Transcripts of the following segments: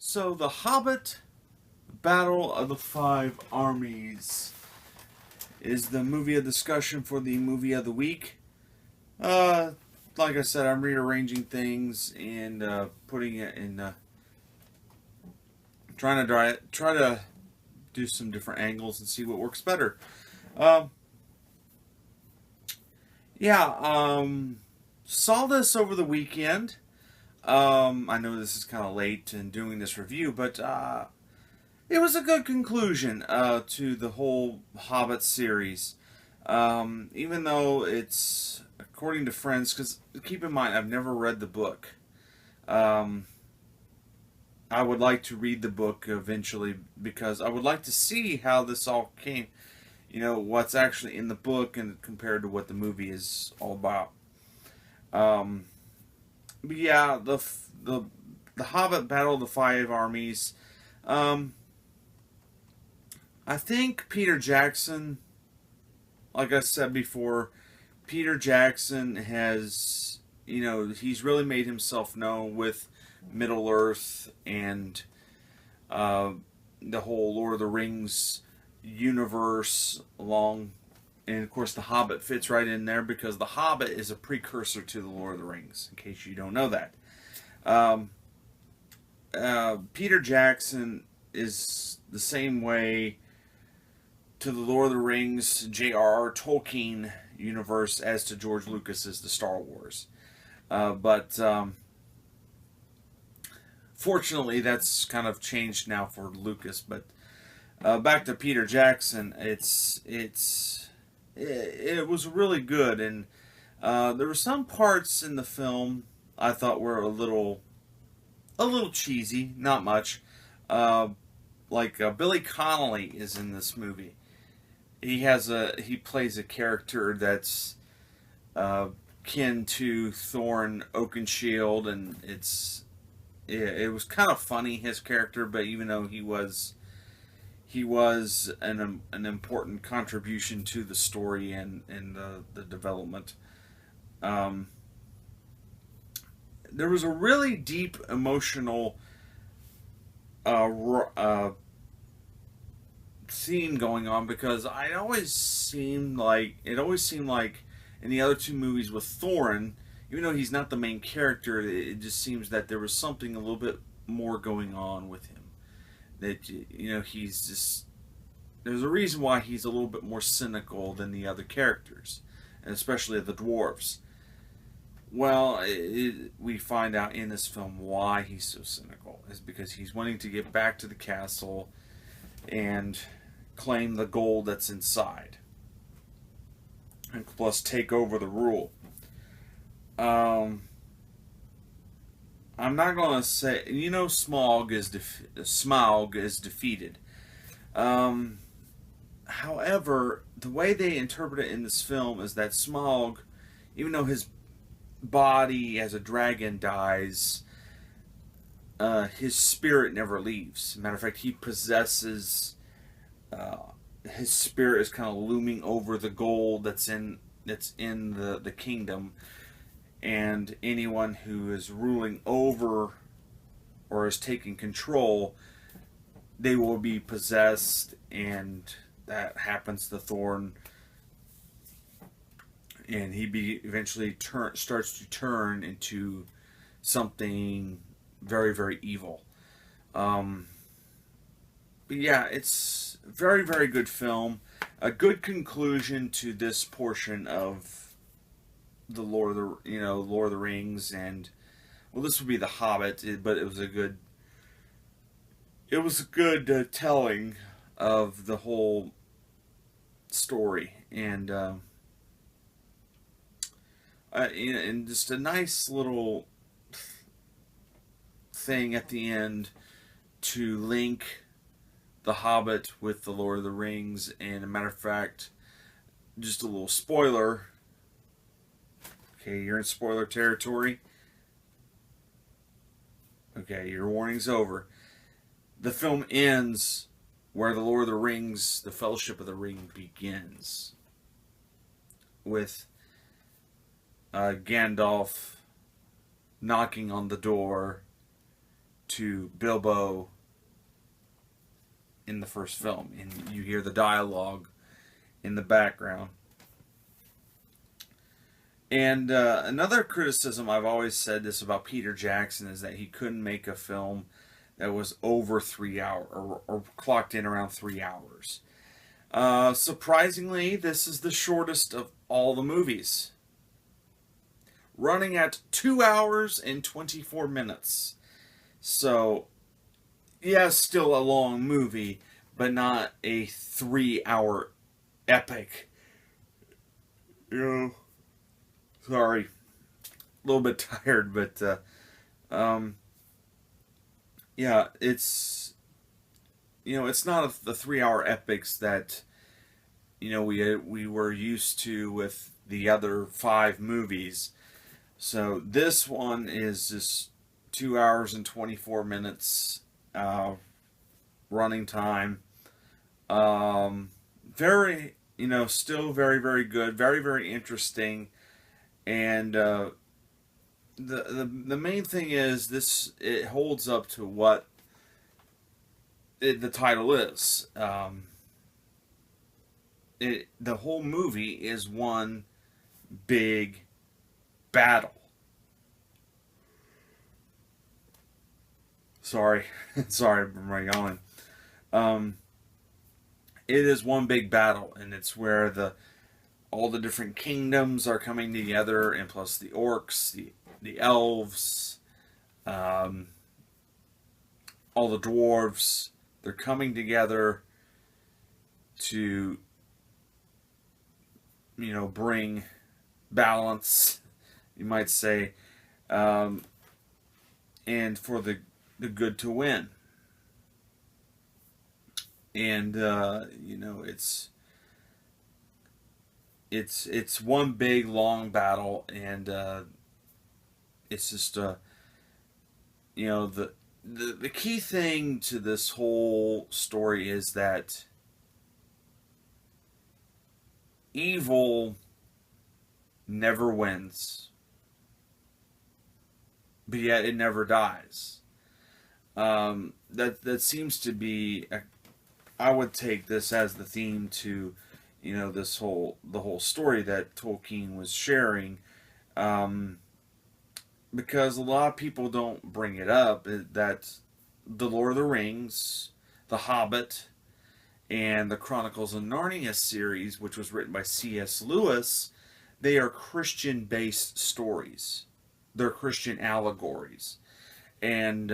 So, The Hobbit Battle of the Five Armies is the movie of discussion for the movie of the week. Uh, like I said, I'm rearranging things and putting it in, try to do some different angles and see what works better. Um, yeah, saw this over the weekend. I know this is kind of late in doing this review, but it was a good conclusion to the whole Hobbit series. Even though it's, according to friends, because keep in mind, I've never read the book. Um, I would like to read the book eventually because I would like to see how this all came. You know, what's actually in the book and compared to what the movie is all about. Um, but yeah, the Hobbit Battle of the Five Armies. Um, I think Peter Jackson, like I said before, Peter Jackson has, he's really made himself known with Middle Earth and uh, the whole Lord of the Rings universe along. And of course, The Hobbit fits right in there because The Hobbit is a precursor to The Lord of the Rings, in case you don't know that. Um, Peter Jackson is the same way to the Lord of the Rings, J.R.R. Tolkien universe as to George Lucas is the Star Wars. But fortunately, that's kind of changed now for Lucas. But back to Peter Jackson, it was really good, and there were some parts in the film I thought were a little cheesy, not much. Uh, Billy Connolly is in this movie. He plays a character that's kin to Thorin Oakenshield, and it was kind of funny, his character, but even though he was an important contribution to the story and the development. Um, there was a really deep emotional theme going on because it always seemed like in the other two movies with Thorin, even though he's not the main character, it just seems that there was something a little bit more going on with him. That he's just, there's a reason why he's a little bit more cynical than the other characters, and especially the dwarves. Well, we find out in this film why he's so cynical is because he's wanting to get back to the castle and claim the gold that's inside, and plus take over the rule. Um, I'm not going to say, Smaug is defeated. However, the way they interpret it in this film is that Smaug, even though his body as a dragon dies, his spirit never leaves. Matter of fact, he possesses. His spirit is kind of looming over the gold that's in the kingdom, and anyone who is ruling over or is taking control, they will be possessed, and that happens to Thorn, and eventually starts to turn into something very, very evil. But yeah, it's a very, very good film. A good conclusion to this portion of the Lord of the Rings, and well, this would be the Hobbit, but it was a good telling of the whole story, and just a nice little thing at the end to link the Hobbit with the Lord of the Rings. And a matter of fact, just a little spoiler. Okay, you're in spoiler territory. Okay, your warning's over. The film ends where the Lord of the Rings, the Fellowship of the Ring, begins, with Gandalf knocking on the door to Bilbo in the first film, and you hear the dialogue in the background. And another criticism I've always said this about Peter Jackson is that he couldn't make a film that was over 3 hours or clocked in around 3 hours. Surprisingly, this is the shortest of all the movies, running at 2 hours and 24 minutes. So, yeah, still a long movie, but not a 3 hour epic. You know, sorry, a little bit tired, but yeah, it's it's not the 3 hour epics that we were used to with the other 5 movies. So this one is just 2 hours and 24 minutes running time. Very, still very, very good, very, very interesting. And the main thing is it holds up to what the title is. The whole movie is one big battle. Sorry, sorry, I'm yawning. It is one big battle, and it's where all the different kingdoms are coming together, and plus the orcs, the elves, all the dwarves. They're coming together to bring balance, you might say, and for the good to win. And it's one big long battle, and it's just the key thing to this whole story is that evil never wins, but yet it never dies. That seems to be I would take this as the theme to the whole story that Tolkien was sharing, because a lot of people don't bring it up, that the Lord of the Rings, the Hobbit, and the Chronicles of Narnia series, which was written by C.S. Lewis, they are Christian-based stories. They're Christian allegories. And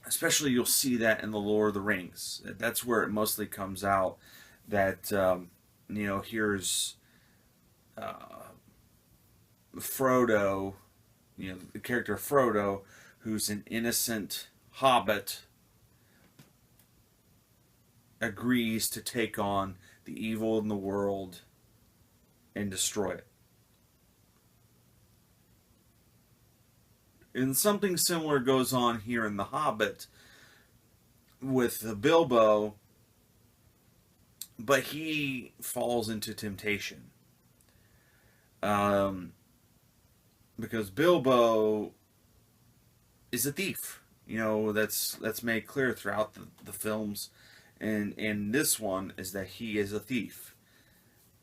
especially you'll see that in the Lord of the Rings. That's where it mostly comes out, that, here's Frodo, the character Frodo, who's an innocent hobbit, agrees to take on the evil in the world and destroy it. And something similar goes on here in The Hobbit with Bilbo, but he falls into temptation. Because Bilbo is a thief. That's made clear throughout the films. And this one is that he is a thief.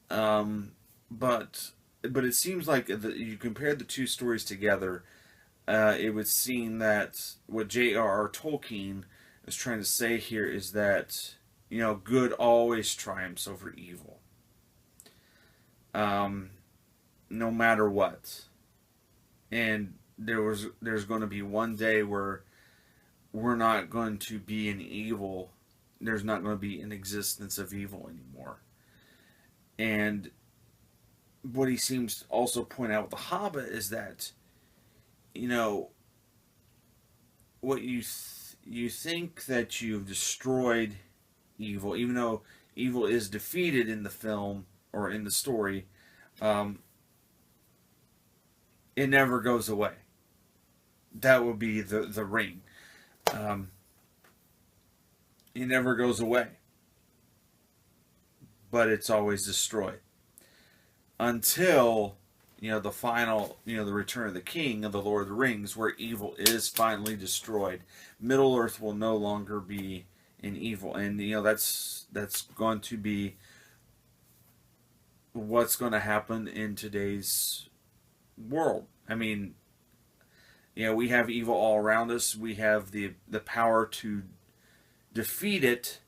But it seems like you compare the two stories together, it would seem that what J.R.R. Tolkien is trying to say here is that good always triumphs over evil, no matter what. And there's going to be one day where we're not going to be in evil. There's not going to be an existence of evil anymore. And what he seems to also point out with The Hobbit is that, what you think that you've destroyed evil, even though evil is defeated in the film or in the story, it never goes away. That would be the ring. It never goes away, but it's always destroyed until the final, the Return of the King of the Lord of the Rings, where evil is finally destroyed. Middle Earth will no longer be an evil, and that's going to be what's going to happen in today's world. I mean, we have evil all around us. We have the power to defeat it,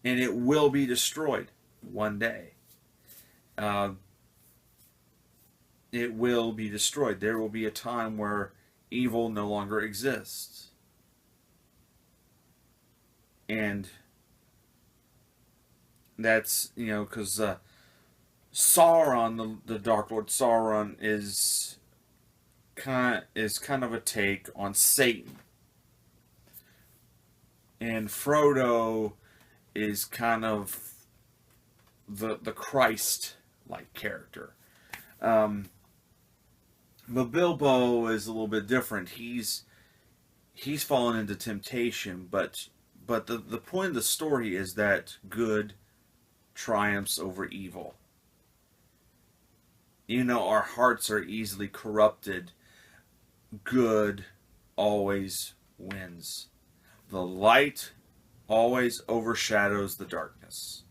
and it will be destroyed one day. It will be destroyed. There will be a time where evil no longer exists. And that's, because Sauron, the Dark Lord Sauron, is kind of a take on Satan. And Frodo is kind of the Christ-like character. But Bilbo is a little bit different. He's fallen into temptation, but the point of the story is that good triumphs over evil. Our hearts are easily corrupted. Good always wins. The light always overshadows the darkness.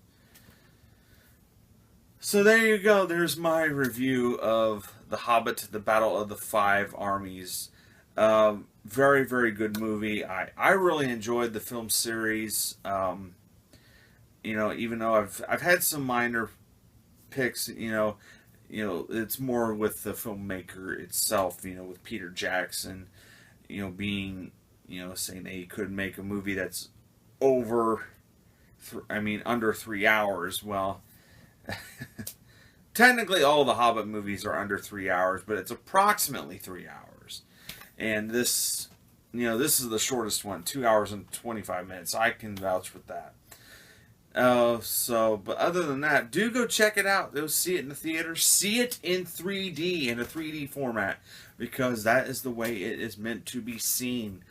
So there you go. There's my review of The Hobbit, The Battle of the Five Armies. Very, very good movie. I really enjoyed the film series. Even though I've had some minor picks, it's more with the filmmaker itself, with Peter Jackson, being, saying that he could make a movie that's under 3 hours. Well, technically all the Hobbit movies are under 3 hours, but it's approximately 3 hours. And this is the shortest one, 2 hours and 25 minutes. I can vouch for that. But other than that, do go check it out. Go see it in the theater. See it in 3D, in a 3D format, because that is the way it is meant to be seen.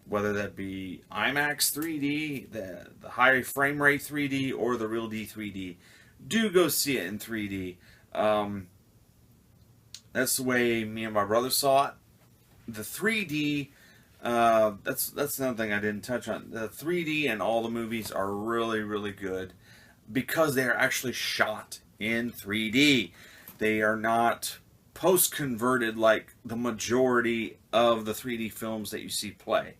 Whether that be IMAX 3D, the high frame rate 3D, or the Real D 3D. Do go see it in 3D. That's the way me and my brother saw it. The 3D, that's another thing I didn't touch on. The 3D and all the movies are really, really good because they are actually shot in 3D. They are not post-converted like the majority of the 3D films that you see play.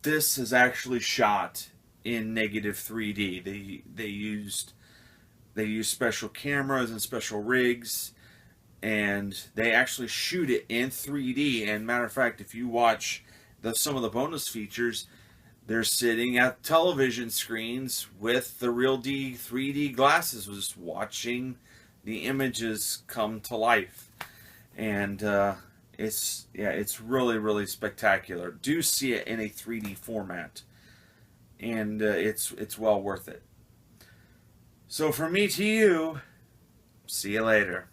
This is actually shot in negative 3D. They used special cameras and special rigs, and they actually shoot it in 3D. And matter of fact, if you watch some of the bonus features, they're sitting at television screens with the Real D 3D glasses, just watching the images come to life. And it's really, really spectacular. Do see it in a 3D format, and it's well worth it. So from me to you, see you later.